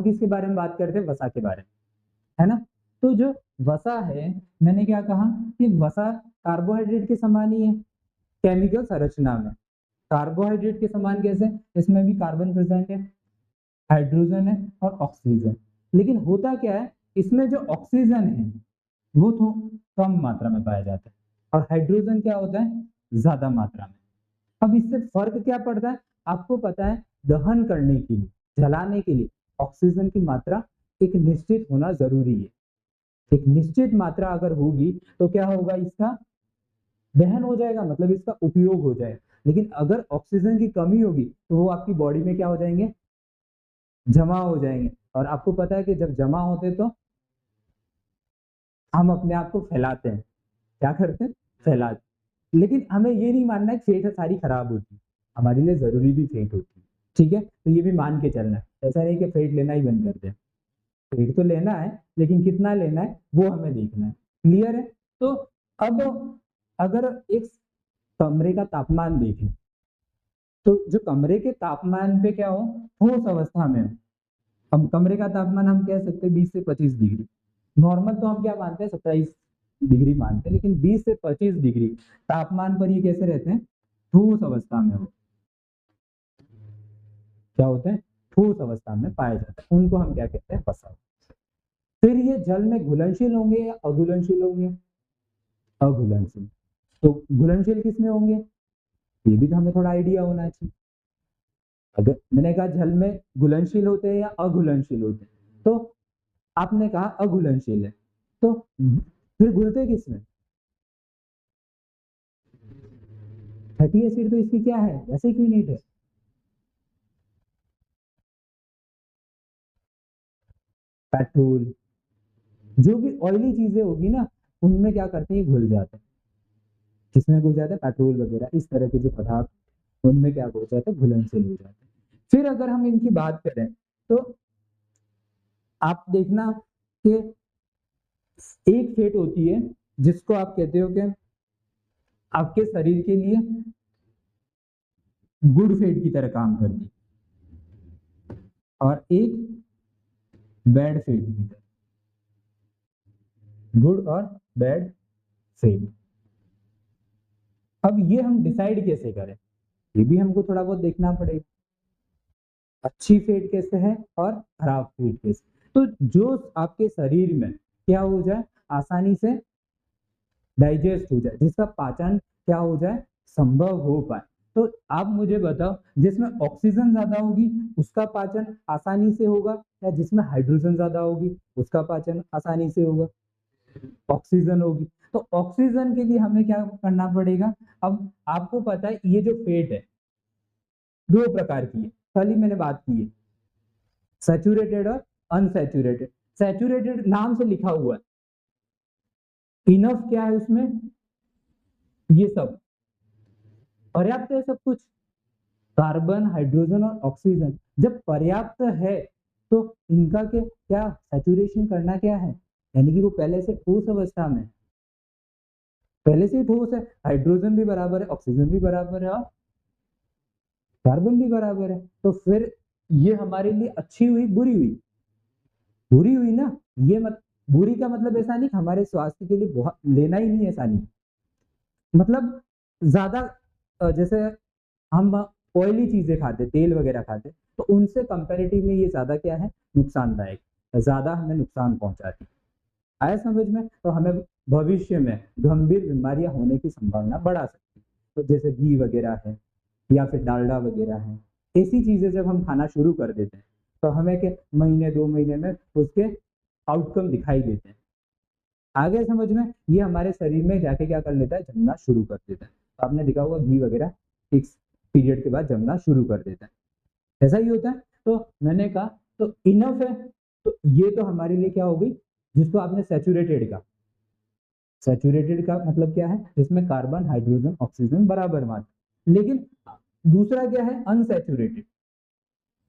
किसके बारे में बात करते हैं? वसा के बारे में, है ना। तो जो वसा है, मैंने क्या कहा कि वसा कार्बोहाइड्रेट के समान ही है केमिकल संरचना में। कार्बोहाइड्रेट के समान कैसे? इसमें भी कार्बन प्रेजेंट है, हाइड्रोजन है और ऑक्सीजन। लेकिन होता क्या है, इसमें जो ऑक्सीजन है वो तो कम मात्रा में पाया जाता है और हाइड्रोजन क्या होता है? ज्यादा मात्रा में। अब इससे फर्क क्या पड़ता है? आपको पता है दहन करने के लिए, जलाने के लिए ऑक्सीजन की मात्रा एक निश्चित होना जरूरी है। एक निश्चित मात्रा अगर होगी तो क्या होगा? इसका दहन हो जाएगा, मतलब इसका उपयोग हो जाएगा। लेकिन अगर ऑक्सीजन की कमी होगी तो वो आपकी बॉडी में क्या हो जाएंगे? जमा हो जाएंगे। और आपको पता है कि जब जमा होते तो हम अपने आप को फैलाते हैं। क्या करते हैं? फैलाते हैं। लेकिन हमें ये नहीं मानना है फेट सारी खराब होती है, हमारे लिए जरूरी भी फेट होती है। ठीक है, तो ये भी मान के चलना है। ऐसा नहीं कि फेट लेना ही बंद कर दे, फेट तो लेना है लेकिन कितना लेना है वो हमें देखना है। क्लियर है? तो अब अगर एक कमरे का तापमान देखें तो जो कमरे के तापमान पे क्या हो? ठोस अवस्था में हो। अब कमरे का तापमान हम कह सकते हैं 20 से 25 डिग्री। नॉर्मल तो हम क्या मानते हैं? 27 डिग्री मानते हैं, लेकिन 20 से 25 डिग्री तापमान पर ये कैसे रहते हैं? ठोस अवस्था में हो। क्या होते हैं? ठोस अवस्था में पाए जाते हैं, उनको हम क्या कहते हैं? वसा। फिर ये जल में घुलनशील होंगे या अघुलनशील होंगे? अघुलनशील। तो घुलनशील किसमें होंगे? ये भी तो हमें थोड़ा आइडिया होना चाहिए। अगर मैंने कहा जल में घुलनशील होते हैं या अघुलनशील होते हैं, तो आपने कहा अघुलनशील है, तो फिर घुलते किसमें? फैटी एसिड तो इसकी क्या है? वैसे क्यों नीट है? पेट्रोल, जो भी ऑयली चीजें होगी ना उनमें क्या करते हैं? घुल जाते हैं। किसमें घुल जाते हैं? पेट्रोल वगैरह इस तरह के जो पदार्थ उनमें क्या हो जाता है? घुलनशील हो जाते हैं। फिर अगर हम इनकी बात करें तो आप देखना कि एक फेट होती है जिसको आप कहते हो कि आपके शरीर के लिए गुड फेट की तरह काम करती है, और एक बैड फेट की तरह। गुड और बैड फेट। अब ये हम डिसाइड कैसे करें? ये भी हमको थोड़ा बहुत देखना पड़ेगा। अच्छी फेट कैसे है और खराब फेट कैसे? तो जो आपके शरीर में क्या हो जाए? आसानी से डाइजेस्ट हो जाए, जिसका पाचन क्या हो जाए? संभव हो पाए। तो आप मुझे बताओ, जिसमें ऑक्सीजन ज्यादा होगी उसका पाचन आसानी से होगा, या जिसमें हाइड्रोजन ज्यादा होगी उसका पाचन आसानी से होगा? ऑक्सीजन होगी। तो ऑक्सीजन के लिए हमें क्या करना पड़ेगा? अब आपको पता है ये जो फेट है दो प्रकार की है, कल ही मैंने बात की है, सैचुरेटेड और अनसैचुरेटेड। सैचुरेटेड नाम से लिखा हुआ है, इनफ क्या है उसमें? ये सब पर्याप्त है, सब कुछ कार्बन, हाइड्रोजन और ऑक्सीजन जब पर्याप्त है तो इनका के क्या सैचुरेशन करना क्या है? यानी कि वो पहले से ठोस अवस्था में, पहले से ही ठोस है, हाइड्रोजन भी बराबर है, ऑक्सीजन भी बराबर है और कार्बन भी बराबर है। तो फिर ये हमारे लिए अच्छी हुई बुरी हुई? बुरी हुई ना। ये मत बुरी का मतलब ऐसा नहीं कि हमारे स्वास्थ्य के लिए बहुत लेना ही नहीं, ऐसा नहीं। मतलब ज्यादा जैसे हम ऑयली चीजें खाते, तेल वगैरह खाते, तो उनसे कंपैरेटिव में ये ज्यादा क्या है? नुकसानदायक, ज्यादा हमें नुकसान पहुंचाती है। आया समझ में? तो हमें भविष्य में गंभीर बीमारियां होने की संभावना बढ़ा सकती है। तो जैसे घी वगैरह है या फिर डालडा वगैरह है, ऐसी चीजें जब हम खाना शुरू कर देते हैं तो हमें के महीने 2 महीने में उसके आउटकम दिखाई देते हैं। आगे समझ में? ये हमारे शरीर में जाके क्या कर लेता है? जमना शुरू कर देता है। तो आपने देखा होगा घी वगैरह फिक्स पीरियड के बाद जमना शुरू कर देता है, ऐसा ही होता है। तो मैंने कहा तो इनफ है, तो ये तो हमारे लिए क्या हो गई? जिसको आपने सैचुरेटेड का, सैचुरेटेड का मतलब क्या है? जिसमें कार्बन, हाइड्रोजन, ऑक्सीजन बराबर मात्रा। लेकिन दूसरा क्या है? अनसैचुरेटेड।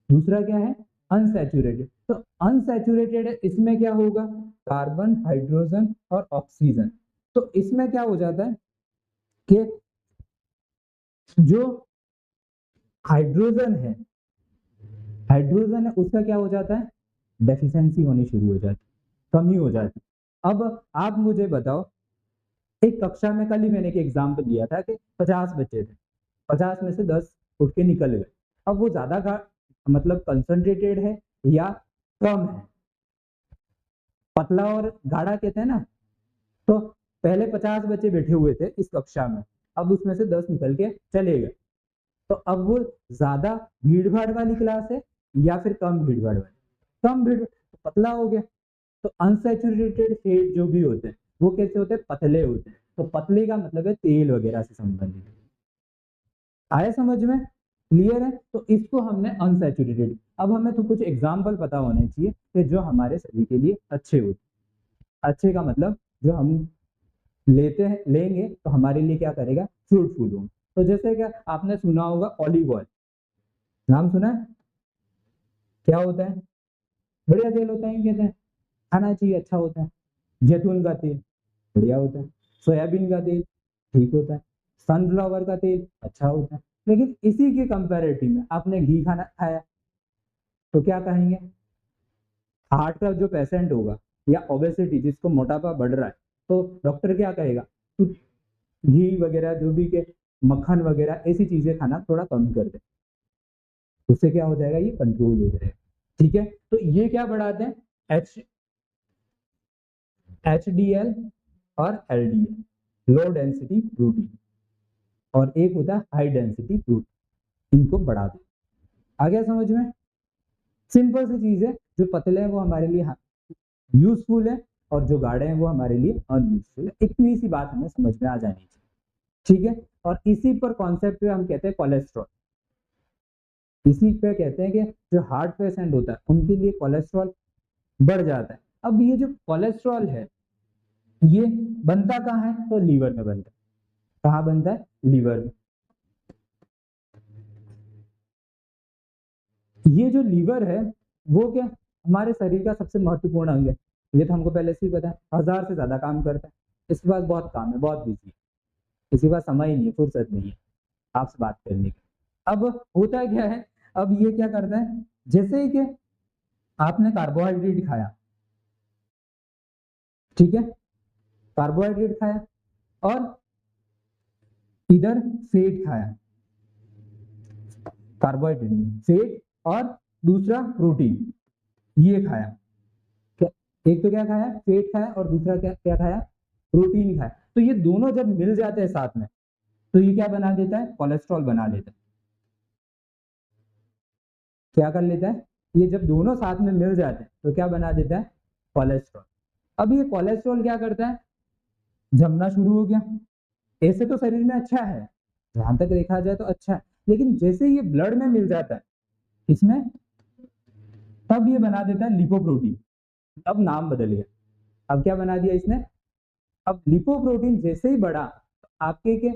दूसरा क्या है? अनसैचुरेटेड। तो अनसैचुरेटेड है, इसमें क्या होगा? कार्बन, हाइड्रोजन और ऑक्सीजन। तो इसमें क्या हो जाता है कि जो हाइड्रोजन है, हाइड्रोजन है उसका क्या हो जाता है? डेफिशिएंसी होनी शुरू हो जाती, कमी हो जाती। अब आप मुझे बताओ, एक कक्षा में कल ही मैंने एक एग्जाम्पल दिया था कि 50 बच्चे थे, 50 में से 10 उठ के निकल गए। अब वो ज्यादा मतलब कंसंट्रेटेड है या कम है? पतला और गाढ़ा कहते हैं ना। तो पहले 50 बच्चे बैठे हुए थे इस कक्षा में, अब उसमें से 10 निकल के चले गए। तो अब वो ज्यादा भीड़ भाड़ वाली क्लास है या फिर कम भीड़ भाड़ वाली? कम भीड़, तो पतला हो गया। तो अनसैचुरेटेड फैट जो भी होते हैं वो कैसे होते हैं? पतले होते हैं। तो पतले का मतलब है तेल वगैरह से संबंधित। आया समझ में? क्लियर है? तो इसको हमने अनसैचुरेटेड। अब हमें तो कुछ एग्जाम्पल पता होने चाहिए कि जो हमारे शरीर के लिए अच्छे होते। अच्छे का मतलब जो हम लेते हैं, लेंगे तो हमारे लिए क्या करेगा? फ्रूटफुल हो। तो जैसे क्या आपने सुना होगा ऑलिव ऑयल, नाम सुना है? क्या होता है? बढ़िया तेल होता है कहते हैं, खाना चाहिए, अच्छा होता है। जैतून का तेल बढ़िया होता है। सोयाबीन का तेल ठीक होता है। सनफ्लावर का तेल अच्छा होता है। लेकिन इसी के कंपैरेटिव में आपने घी खाना खाया तो क्या कहेंगे? हार्ट का जो पेशेंट होगा या ओबेसिटी, जिसको मोटापा बढ़ रहा है, तो डॉक्टर क्या कहेगा? तू घी वगैरह जो भी के मक्खन वगैरह ऐसी चीजें खाना थोड़ा कम कर दे, उससे क्या हो जाएगा? ये कंट्रोल हो जाएगा। ठीक है, तो ये क्या बढ़ाते हैं? HDL और LDL, लो डेंसिटी प्रोटीन, और एक होता है हाई डेंसिटी प्रोटीन, इनको बढ़ा दे। आ गया समझ में? सिंपल सी चीज है, जो पतले हैं वो हमारे लिए यूजफुल है और जो गाढ़े हैं वो हमारे लिए अनयूजफुल है। इतनी सी बात हमें समझ में आ जानी चाहिए। ठीक है, और इसी पर कॉन्सेप्ट पे हम कहते हैं कोलेस्ट्रॉल। इसी पे कहते हैं कि जो हार्ट पेशेंट होता है उनके लिए कोलेस्ट्रॉल बढ़ जाता है। अब ये जो कोलेस्ट्रॉल है ये बनता कहाँ है? तो लीवर में बनता है। कहाँ बनता है? लीवर में। ये जो लीवर है वो क्या हमारे शरीर का सबसे महत्वपूर्ण अंग है। ये तो हमको पहले से ही पता है, 1000 से ज्यादा काम करता है। इसके पास बहुत काम है, बहुत बिजी है, किसी का समय ही नहीं है, फुर्सत नहीं है आपसे बात करने की। अब होता क्या है, अब ये क्या करता है, जैसे ही कि आपने कार्बोहाइड्रेट खाया, ठीक है, कार्बोहाइड्रेट खाया और इधर फेट खाया, कार्बोहाइड्रेट फेट और दूसरा प्रोटीन, ये खाया। क्या, एक तो क्या खाया? फेट खाया, और दूसरा क्या क्या खाया? प्रोटीन खाया। तो ये दोनों जब मिल जाते हैं साथ में तो ये क्या बना देता है? कोलेस्ट्रॉल बना देता है। क्या कर लेता है? ये जब दोनों साथ में मिल जाते हैं तो क्या बना देता है? कोलेस्ट्रॉल। अब ये कोलेस्ट्रॉल क्या करता है? जमना शुरू हो गया। ऐसे तो शरीर में अच्छा है, जहां तक देखा जाए तो अच्छा है, लेकिन जैसे ये ब्लड में मिल जाता है इसमें, तब ये बना देता है लिपोप्रोटीन। अब नाम बदल गया, अब क्या बना दिया इसने? अब लिपोप्रोटीन जैसे ही बढ़ा, आपके के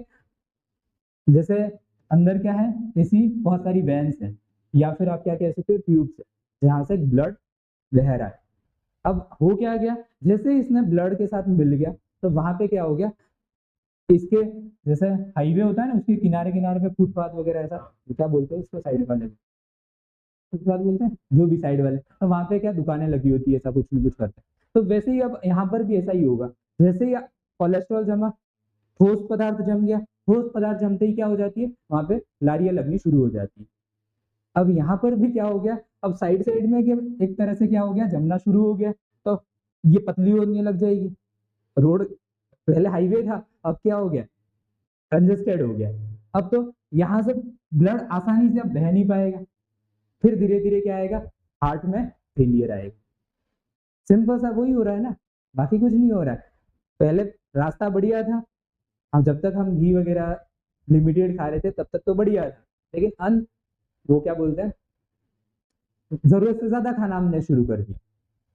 जैसे अंदर क्या है? ऐसी बहुत सारी वेन्स है, या फिर आप क्या कह सकते हो ट्यूब्स है, जहां से ब्लड बह रहा है। अब हो क्या गया, जैसे इसने ब्लड के साथ मिल गया तो वहां पे क्या हो गया, इसके जैसे हाईवे होता है ना, उसके किनारे किनारे पे फुटपाथ वगैरह, ऐसा क्या बोलते हैं उसको, साइड वाले फुटपाथ बोलते हैं, जो भी साइड वाले, तो वहां पे क्या दुकानें लगी होती है, ऐसा कुछ न कुछ करते हैं। तो वैसे ही अब यहाँ पर भी ऐसा ही होगा, जैसे ही कोलेस्ट्रॉल जमा, ठोस पदार्थ जम गया, ठोस पदार्थ जमते ही क्या हो जाती है? वहां पे लारियां लगनी शुरू हो जाती है। अब यहाँ पर भी क्या हो गया, अब साइड साइड में एक तरह से क्या हो गया, जमना शुरू हो गया। तो ये पतली होने लग जाएगी। रोड पहले हाईवे था, अब क्या हो गया? कंजेस्टेड हो गया। अब तो यहाँ से ब्लड आसानी से अब बह नहीं पाएगा, फिर धीरे धीरे क्या आएगा? हार्ट में फेलियर आएगा। सिंपल सा वही हो रहा है ना, बाकी कुछ नहीं हो रहा है। पहले रास्ता बढ़िया था, हम जब तक हम घी वगैरह लिमिटेड खा रहे थे तब तक तो बढ़िया था, लेकिन वो क्या बोलते हैं, जरूरत से ज्यादा खाना हमने शुरू कर दिया,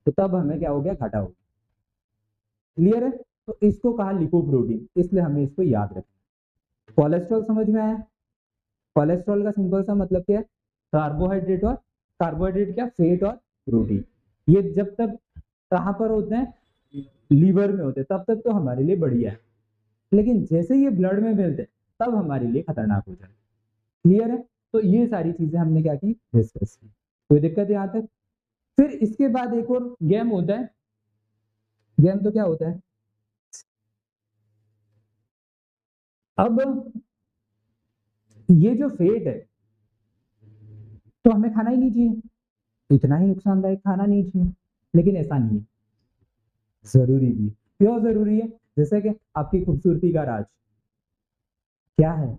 तो तब हमें क्या हो गया? घाटा हो गया। क्लियर है? तो इसको कहा लिपोप्रोटीन, इसलिए हमें इसको याद रखना। कोलेस्ट्रॉल समझ में आया? कोलेस्ट्रॉल का सिंपल सा मतलब क्या है? कार्बोहाइड्रेट, और कार्बोहाइड्रेट क्या? फैट और प्रोटीन। ये जब तक कहां पर होते हैं? लीवर में होते हैं, तब तक तो हमारे लिए बढ़िया है, लेकिन जैसे ये ब्लड में मिलते हैं तब हमारे लिए खतरनाक हो जाते हैं। क्लियर है? तो ये सारी चीजें हमने क्या की? डिस्कस की। कोई दिक्कत यहाँ तक? फिर इसके बाद एक और गेम होता है। गेम तो क्या होता है, अब ये जो फेट है तो हमें खाना ही नहीं चाहिए, इतना ही नुकसानदायक खाना नहीं चाहिए, लेकिन ऐसा नहीं है, जरूरी भी। क्यों जरूरी है? जैसे कि आपकी खूबसूरती का राज क्या है?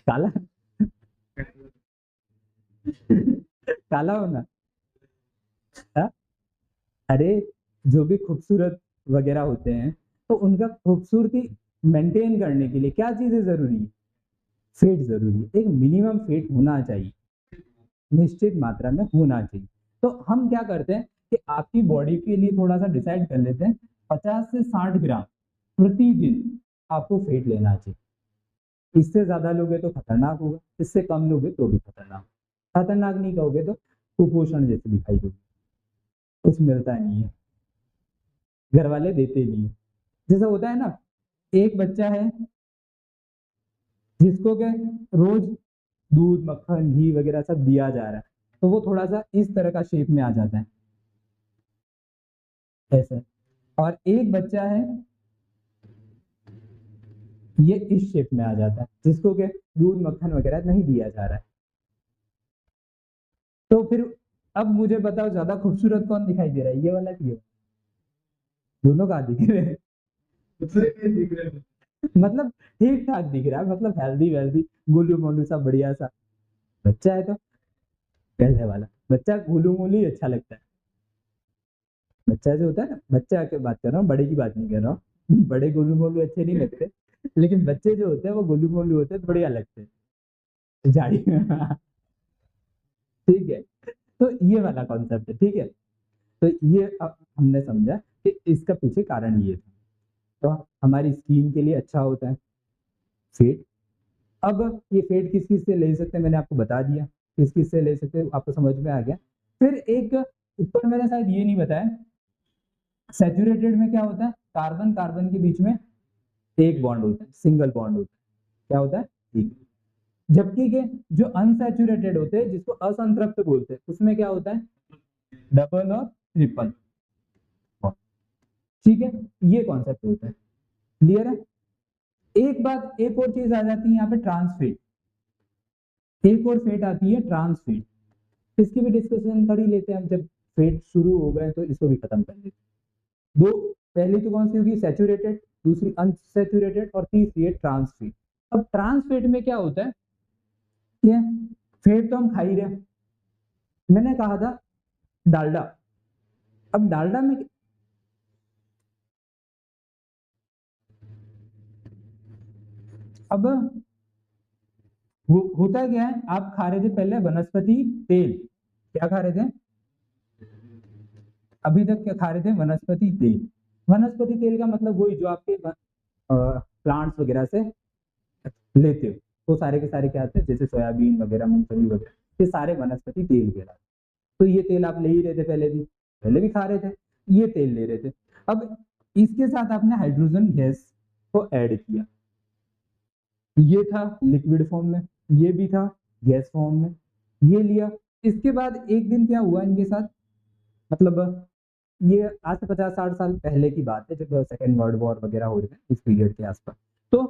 काला काला होना। हाँ? अरे जो भी खूबसूरत वगैरह होते हैं तो उनका खूबसूरती मेंटेन करने के लिए क्या चीजें जरूरी है? फेट जरूरी है, एक मिनिमम फेट होना चाहिए, निश्चित मात्रा में होना चाहिए। तो हम क्या करते हैं कि आपकी बॉडी के लिए थोड़ा सा डिसाइड कर लेते हैं, 50 से 60 ग्राम प्रतिदिन आपको फेट लेना चाहिए। इससे ज्यादा लोगे तो खतरनाक होगा, इससे कम लोगे तो भी खतरनाक। खतरनाक नहीं कहोगे तो कुपोषण जैसे दिखाई दोगे, कुछ मिलता नहीं है, घर वाले देते नहीं है। जैसा होता है ना, एक बच्चा है जिसको के रोज दूध मक्खन घी वगैरह सब दिया जा रहा है, तो वो थोड़ा सा इस तरह का शेप में आ जाता है ऐसे। और एक बच्चा है ये इस शेप में आ जाता है जिसको के दूध मक्खन वगैरह नहीं दिया जा रहा है। तो फिर अब मुझे बताओ ज्यादा खूबसूरत कौन दिखाई दे रहा है, ये वाला कि ये? दोनों का दिख रहे हैं। मतलब ठीक ठाक दिख रहा है, मतलब हेल्दी वेल्दी गोलू मोलू सा बढ़िया सा बच्चा है। तो पहले वाला बच्चा गोलू मोलू ही अच्छा लगता है। बच्चा जो होता है ना, बच्चा की बात कर रहा हूँ, बड़े की बात नहीं कर रहा हूँ। बड़े गोलू मोलू अच्छे नहीं लगते, लेकिन बच्चे जो होते हैं वो गोलू मोलू होते हैं तो बढ़िया लगते हैं झाड़ी में। ठीक है, तो ये वाला कॉन्सेप्ट है, ठीक है। तो ये अब हमने समझा कि इसका पीछे कारण ये था। तो हमारी स्किन के लिए अच्छा होता है फेट। अब ये फेट किस किस से ले सकते हैं मैंने आपको बता दिया, किस किस से ले सकते हैं आपको समझ में आ गया। फिर एक ऊपर मैंने शायद ये नहीं बताया, सैचुरेटेड में क्या होता है, कार्बन कार्बन के बीच में एक बॉन्ड होता है, सिंगल बॉन्ड होता है, क्या होता है ठीक। जबकि के जो अनसैचुरेटेड होते हैं जिसको असंतृप्त बोलते हैं उसमें क्या होता है, डबल और ट्रिपल बॉन्ड। ठीक है, ये कॉन्सेप्ट होता है, क्लियर है। एक बात एक और चीज आ जाती है यहाँ पे, ट्रांसफेट। एक और फेट आती है ट्रांसफेट, इसकी भी डिस्कशन कर ही लेते हैं हम, जब फेट शुरू हो गए तो इसको भी खत्म कर लेते हैं। दो, पहली तो कौन सी होगी, सैचुरेटेड, दूसरी अनसैचुरेटेड और तीसरी है ट्रांसफेट। अब ट्रांसफेट में क्या होता है कि फेट तो हम खा ही रहे हैं, मैंने कहा था डालडा। अब डालडा में अब होता क्या है, आप खा रहे थे पहले वनस्पति तेल, क्या खा रहे थे अभी तक, क्या खा रहे थे, वनस्पति तेल। वनस्पति तेल का मतलब वही जो आपके प्लांट्स वगैरह से लेते हो, तो सारे के सारे क्या आते हैं, जैसे सोयाबीन वगैरह मूंगफली वगैरह, ये सारे वनस्पति तेल कहलाते। तो ये तेल आप ले ही रहे थे, पहले भी खा रहे थे, ये तेल ले रहे थे। अब इसके साथ आपने हाइड्रोजन गैस को ऐड किया, ये था लिक्विड फॉर्म में, ये भी था गैस फॉर्म में, ये लिया। इसके बाद एक दिन क्या हुआ इनके साथ, मतलब ये आज से 50-60 साल पहले की बात है, जब सेकेंड वर्ल्ड वॉर वगैरह हो रहे थे इस पीरियड के आसपास। तो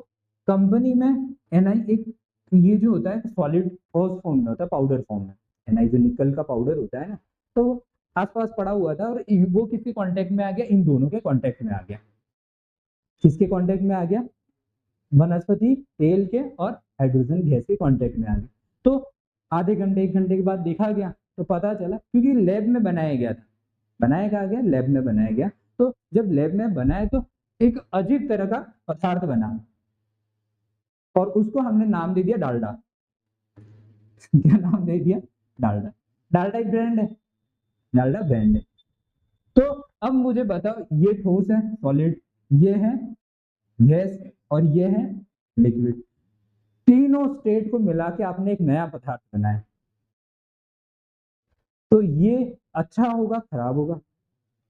कंपनी में एनआई एक, ये जो होता है सॉलिड ठोस फॉर्म में होता है, पाउडर फॉर्म में, एनआई जो निकल का पाउडर होता है ना, तो आसपास पड़ा हुआ था और वो किसके कांटेक्ट में आ गया, इन दोनों के कांटेक्ट में आ गया। किसके कांटेक्ट में आ गया, वनस्पति तेल के और हाइड्रोजन गैस के कांटेक्ट में आ गया। तो आधे घंटे 1 घंटे के बाद देखा गया तो पता चला, क्योंकि लैब में बनाया गया था, बनाया कहा गया, लैब में बनाया गया। तो जब लैब में बनाया तो एक अजीब तरह का पदार्थ बना और उसको हमने नाम दे दिया डालडा। क्या नाम दे दिया, डालडा। डालडा एक ब्रांड है, डालडा ब्रांड है। तो अब मुझे बताओ, ये ठोस है सॉलिड, ये है गैस और ये है लिक्विड, तीनों स्टेट को मिला के आपने एक नया पदार्थ बनाया। तो ये अच्छा होगा खराब होगा,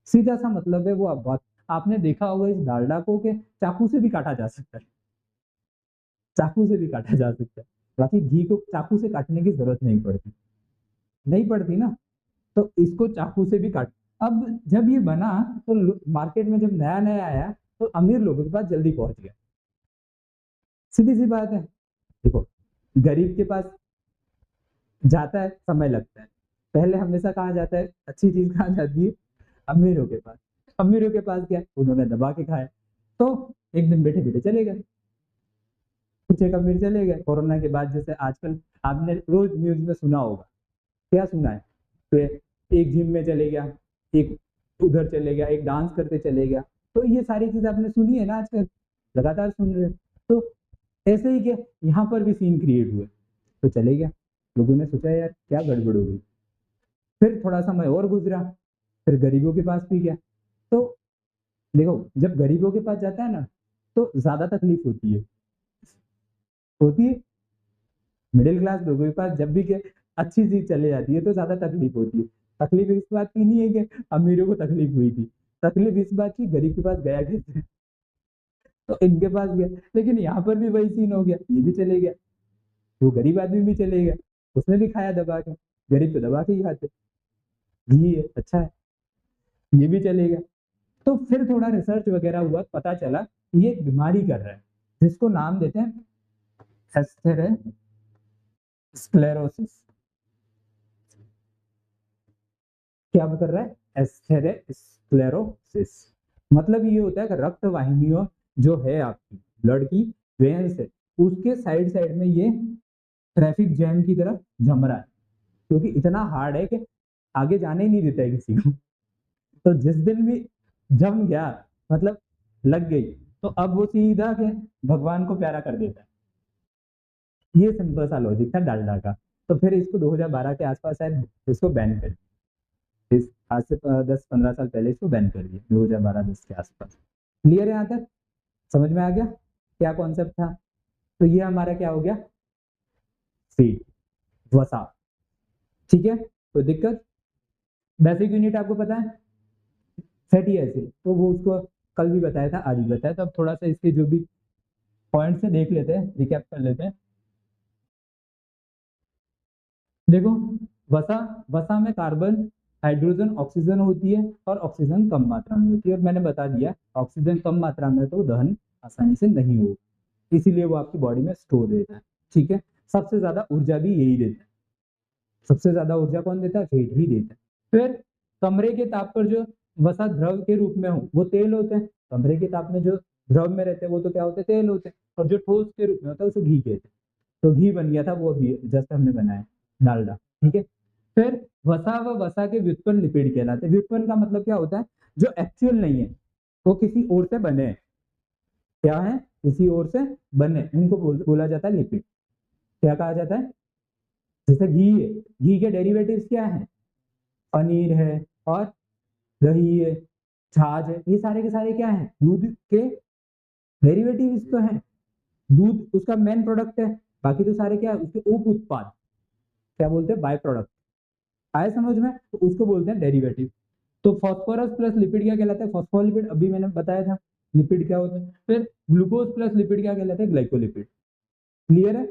सीधा सा मतलब है वो। अब बात आपने देखा होगा इस डालडा को के चाकू से भी काटा जा सकता है, चाकू से भी काटा जा सकता है, बाकी घी को चाकू से काटने की जरूरत नहीं पड़ती, नहीं पड़ती ना। तो इसको चाकू से भी काट। अब जब ये बना तो मार्केट में जब नया नया आया तो अमीर लोगों के पास जल्दी पहुंच गया। सीधी सी बात है। देखो, गरीब के पास जाता है समय लगता है, पहले हमेशा कहाँ जाता है, अच्छी चीज कहाँ जाती है, अमीरों के पास। अमीरों के पास क्या, उन्होंने दबा के खाया, तो एक दिन बैठे बैठे चले गए, कुछ एक अमीर चले गए। कोरोना के बाद जैसे आजकल आपने रोज न्यूज में सुना होगा, क्या सुना है, तो एक जिम में चले गया, एक उधर चले गया, एक डांस करते चले गया। तो ये सारी चीज आपने सुनी है ना, आजकल लगातार सुन रहे हैं। तो ऐसे ही क्या, यहाँ पर भी सीन क्रिएट हुए, तो चले गया। लोगों ने सोचा यार क्या गड़बड़ हो गई। फिर थोड़ा समय और गुजरा, फिर गरीबों के पास भी गया। तो देखो, जब गरीबों के पास जाता है ना तो ज्यादा तकलीफ होती है। मिडिल क्लास लोगों के पास जब भी क्या अच्छी चीज चले जाती है तो ज्यादा तकलीफ होती है। तकलीफ इस बात की नहीं है कि अमीरों को तकलीफ हुई थी, तकलीफ इस बात की गरीब के पास गया कैसे, तो इनके पास गया। लेकिन यहाँ पर भी वही सीन हो गया, ये भी चले गया, वो गरीब आदमी भी चले गया, उसने भी खाया दबा के। गरीब तो दबा के ही खाते, घी है अच्छा है, ये भी चले गया। तो फिर थोड़ा रिसर्च वगैरह हुआ, पता चला ये एक बीमारी कर रहा है जिसको नाम देते हैं एस्थेरोस्क्लेरोसिस। क्या कर रहा है, एस्थेरोस्क्लेरोसिस। मतलब ये होता है कि रक्त वाहिनियों जो है आपकी ब्लड की वेन्स है, उसके साइड साइड में ये ट्रैफिक जैम की तरह जम रहा है, क्योंकि इतना हार्ड है कि आगे जाने ही नहीं देता है किसी को। तो जिस दिन भी जम गया, मतलब लग गई, तो अब वो सीधा के भगवान को प्यारा कर देता है। ये सिंपल सा लॉजिक था डालडा का। तो फिर इसको 2012 के आसपास शायद इसको बैन कर दिया, इस आज से 10-15 साल पहले इसको बैन कर दिया, 2012-10 के आसपास। क्लियर है, यहाँ तक समझ में आ गया क्या कॉन्सेप्ट था। तो ये हमारा क्या हो गया, फीड, वसा। ठीक है, कोई दिक्कत। बेसिक यूनिट आपको पता है, फैटी एसिड, तो वो उसको कल भी बताया था, आज भी बताया। तो अब थोड़ा सा इसके जो भी पॉइंट्स है देख लेते हैं, रिकैप कर लेते हैं। देखो, वसा, वसा में कार्बन, हाइड्रोजन, ऑक्सीजन होती है, और ऑक्सीजन कम मात्रा में होती है। और मैंने बता दिया ऑक्सीजन कम मात्रा में तो दहन आसानी से नहीं होगा, इसीलिए वो आपकी बॉडी में स्टोर रहता है। ठीक है, सबसे ज्यादा ऊर्जा भी यही देता है, सबसे ज्यादा ऊर्जा कौन देता है, फैट ही देता है। फिर कमरे के ताप पर जो वसा द्रव के रूप में हो वो तेल होते हैं, कमरे के ताप में जो द्रव में रहते हैं वो तो क्या होते हैं, तेल होते हैं। और जो ठोस के रूप में होता है उसे घी कहते हैं। तो घी बन गया था, वो घी जस्ट हमने बनाया, डालडा। ठीक है, फिर वसा व वसा के व्युत्पन्न लिपिड कहलाते हैं। व्युत्पन्न का मतलब क्या होता है, जो एक्चुअल नहीं है, वो किसी और से बने, क्या है, किसी और से बने, इनको बोला जाता है लिपिड। क्या कहा जाता है, जैसे घी है, घी के डेरिवेटिव्स क्या है, पनीर है, और दही है, छाछ है, ये सारे के सारे क्या है, दूध के डेरिवेटिव्स तो हैं। दूध उसका मेन प्रोडक्ट है, बाकी तो सारे क्या है, उसके उप उत्पाद, क्या बोलते हैं, बाय प्रोडक्ट। आए समझ में, तो उसको बोलते हैं डेरिवेटिव। तो फॉस्फोरस प्लस लिपिड क्या कहलाता है, फॉस्फोलिपिड, अभी मैंने बताया था लिपिड क्या होता है। फिर ग्लूकोज प्लस लिपिड क्या कहलाता है, ग्लाइकोलिपिड। क्लियर है,